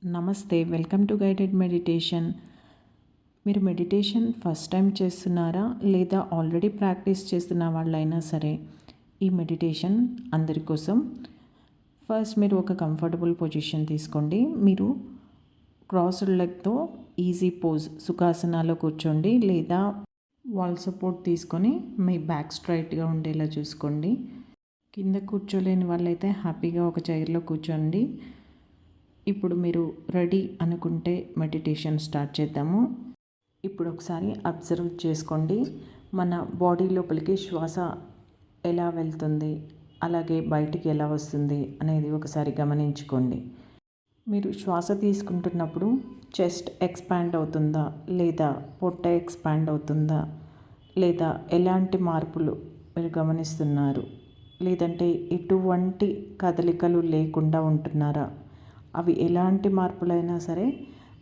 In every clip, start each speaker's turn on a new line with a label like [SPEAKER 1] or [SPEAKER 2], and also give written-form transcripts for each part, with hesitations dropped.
[SPEAKER 1] నమస్తే, welcome to guided meditation. మీరు meditation first time చేస్తున్నారా లేదా ఆల్రెడీ ప్రాక్టీస్ చేస్తున్న వాళ్ళైనా సరే ఈ మెడిటేషన్ అందరి కోసం. ఫస్ట్ మీరు ఒక కంఫర్టబుల్ పొజిషన్ తీసుకోండి. మీరు క్రాస్డ్ లెగ్తో ఈజీ పోజ్ సుఖాసనాలో కూర్చోండి లేదా వాల్ సపోర్ట్ తీసుకొని మీ బ్యాక్ స్ట్రైట్గా ఉండేలా చూసుకోండి. కింద కూర్చోలేని వాళ్ళైతే హ్యాపీగా ఒక చైర్లో కూర్చోండి. ఇప్పుడు మీరు రెడీ అనుకుంటే మెడిటేషన్ స్టార్ట్ చేద్దాము. ఇప్పుడు ఒకసారి అబ్జర్వ్ చేసుకోండి. మన బాడీ లోపలికి శ్వాస ఎలా వెళ్తుంది, అలాగే బయటికి ఎలా వస్తుంది అనేది ఒకసారి గమనించుకోండి. మీరు శ్వాస తీసుకుంటున్నప్పుడు చెస్ట్ ఎక్స్పాండ్ అవుతుందా లేదా పొట్ట ఎక్స్పాండ్ అవుతుందా లేదా ఎలాంటి మార్పులు మీరు గమనిస్తున్నారు, లేదంటే ఎటువంటి కదలికలు లేకుండా ఉంటున్నారా, అవి ఎలాంటి మార్పులైనా సరే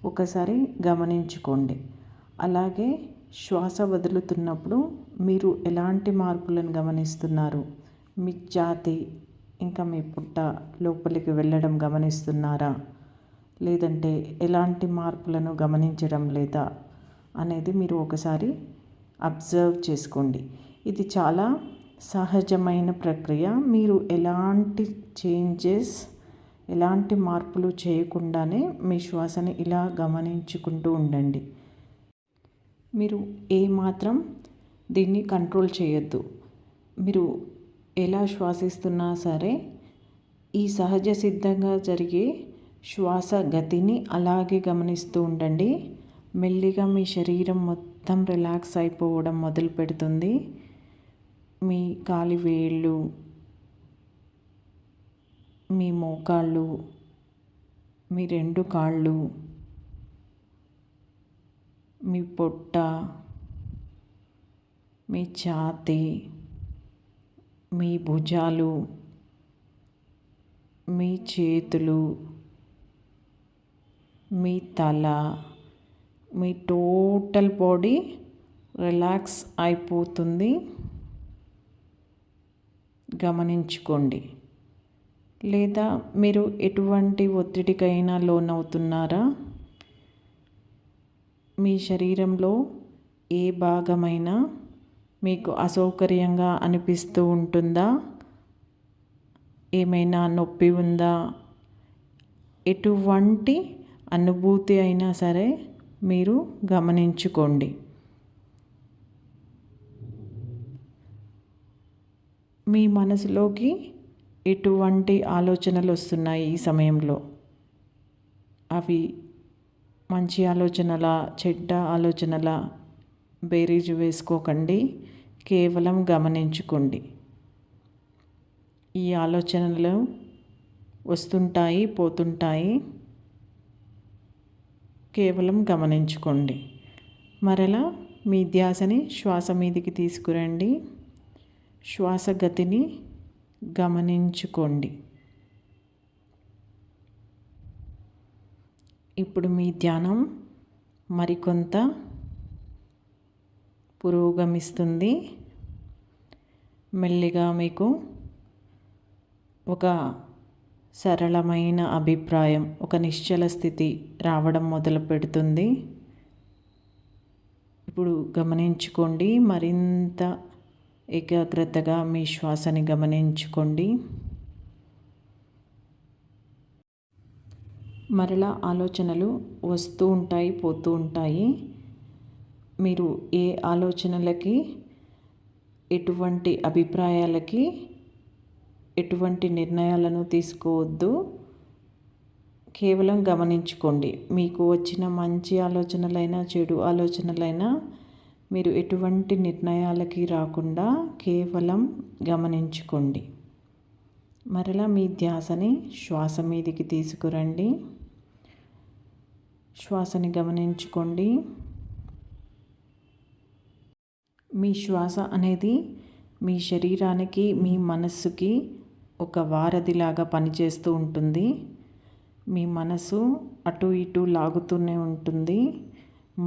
[SPEAKER 1] ఒకసారి గమనించుకోండి. అలాగే శ్వాస వదులుతున్నప్పుడు మీరు ఎలాంటి మార్పులను గమనిస్తున్నారు, మీ ఛాతీ ఇంకా మీ పుట్ట లోపలికి వెళ్ళడం గమనిస్తున్నారా, లేదంటే ఎలాంటి మార్పులను గమనించడం లేదా అనేది మీరు ఒకసారి అబ్జర్వ్ చేసుకోండి. ఇది చాలా సహజమైన ప్రక్రియ. మీరు ఎలాంటి చేంజెస్, ఎలాంటి మార్పులు చేయకుండానే మీ శ్వాసని ఇలా గమనించుకుంటూ ఉండండి. మీరు ఏమాత్రం దీన్ని కంట్రోల్ చేయొద్దు. మీరు ఎలా శ్వాసిస్తున్నా సరే ఈ సహజ సిద్ధంగా జరిగే శ్వాస గతిని అలాగే గమనిస్తూ ఉండండి. మెల్లిగా మీ శరీరం మొత్తం రిలాక్స్ అయిపోవడం మొదలు పెడుతుంది. మీ కాలి వేళ్ళు, మీ మోకాళ్ళు, మీ రెండు కాళ్ళు, మీ పొట్ట, మీ ఛాతీ, మీ భుజాలు, మీ చేతులు, మీ తల, మీ టోటల్ బాడీ రిలాక్స్ అయిపోతుంది. గమనించుకోండి. లేదా మీరు ఎటువంటి ఒత్తిడికైనా లోనవుతున్నారా? మీ శరీరంలో ఏ భాగమైనా మీకు అసౌకర్యంగా అనిపిస్తూ ఉంటుందా? ఏమైనా నొప్పి ఉందా? ఎటువంటి అనుభూతి అయినా సరే మీరు గమనించుకోండి. మీ మనసులోకి ఎటువంటి ఆలోచనలు వస్తున్నాయి ఈ సమయంలో? అవి మంచి ఆలోచనలా, చెడ్డ ఆలోచనలా బేరీజు వేసుకోకండి. కేవలం గమనించుకోండి. ఈ ఆలోచనలు వస్తుంటాయి, పోతుంటాయి. కేవలం గమనించుకోండి. మరలా మీ ధ్యాసని శ్వాస మీదికి తీసుకురండి. శ్వాస గతిని గమనించుకోండి. ఇప్పుడు మీ ధ్యానం మరికొంత పురోగమిస్తుంది. మెల్లిగా మీకు ఒక సరళమైన అభిప్రాయం, ఒక నిశ్చల స్థితి రావడం మొదలు పెడుతుంది. ఇప్పుడు గమనించుకోండి. మరింత ఏకాగ్రతగా మీ శ్వాసని గమనించుకోండి. మరలా ఆలోచనలు వస్తూ ఉంటాయి, పోతూ ఉంటాయి. మీరు ఏ ఆలోచనలకి, ఎటువంటి అభిప్రాయాలకి, ఎటువంటి నిర్ణయాలను తీసుకోవద్దు. కేవలం గమనించుకోండి. మీకు వచ్చిన మంచి ఆలోచనలైనా, చెడు ఆలోచనలైనా మీరు ఎటువంటి నిర్ణయాలకి రాకుండా కేవలం గమనించుకోండి. మరలా మీ ధ్యాసని శ్వాస మీదికి తీసుకురండి. శ్వాసని గమనించుకోండి. మీ శ్వాస అనేది మీ శరీరానికి, మీ మనస్సుకి ఒక వారధిలాగా పనిచేస్తూ ఉంటుంది. మీ మనసు అటు ఇటు లాగుతూనే ఉంటుంది.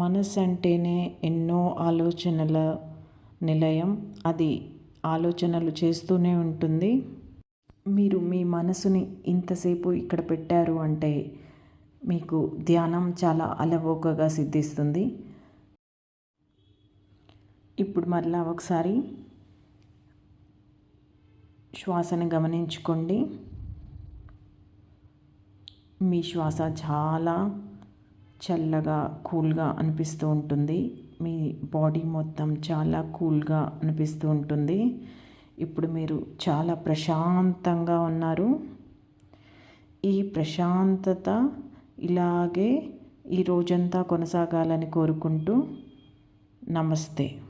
[SPEAKER 1] మనసు అంటేనే ఎన్నో ఆలోచనల నిలయం. అది ఆలోచనలు చేస్తూనే ఉంటుంది. మీరు మీ మనసుని ఇంతసేపు ఇక్కడ పెట్టారు అంటే మీకు ధ్యానం చాలా అలవోకగా సిద్ధిస్తుంది. ఇప్పుడు మరలా ఒకసారి శ్వాసను గమనించుకోండి. మీ శ్వాస చాలా చల్లగా కూల్గా అనిపిస్తూ ఉంటుంది. మీ బాడీ మొత్తం చాలా కూల్గా అనిపిస్తూ ఉంటుంది. ఇప్పుడు మీరు చాలా ప్రశాంతంగా ఉన్నారు. ఈ ప్రశాంతత ఇలాగే ఈ రోజంతా కొనసాగాలని కోరుకుంటూ నమస్తే.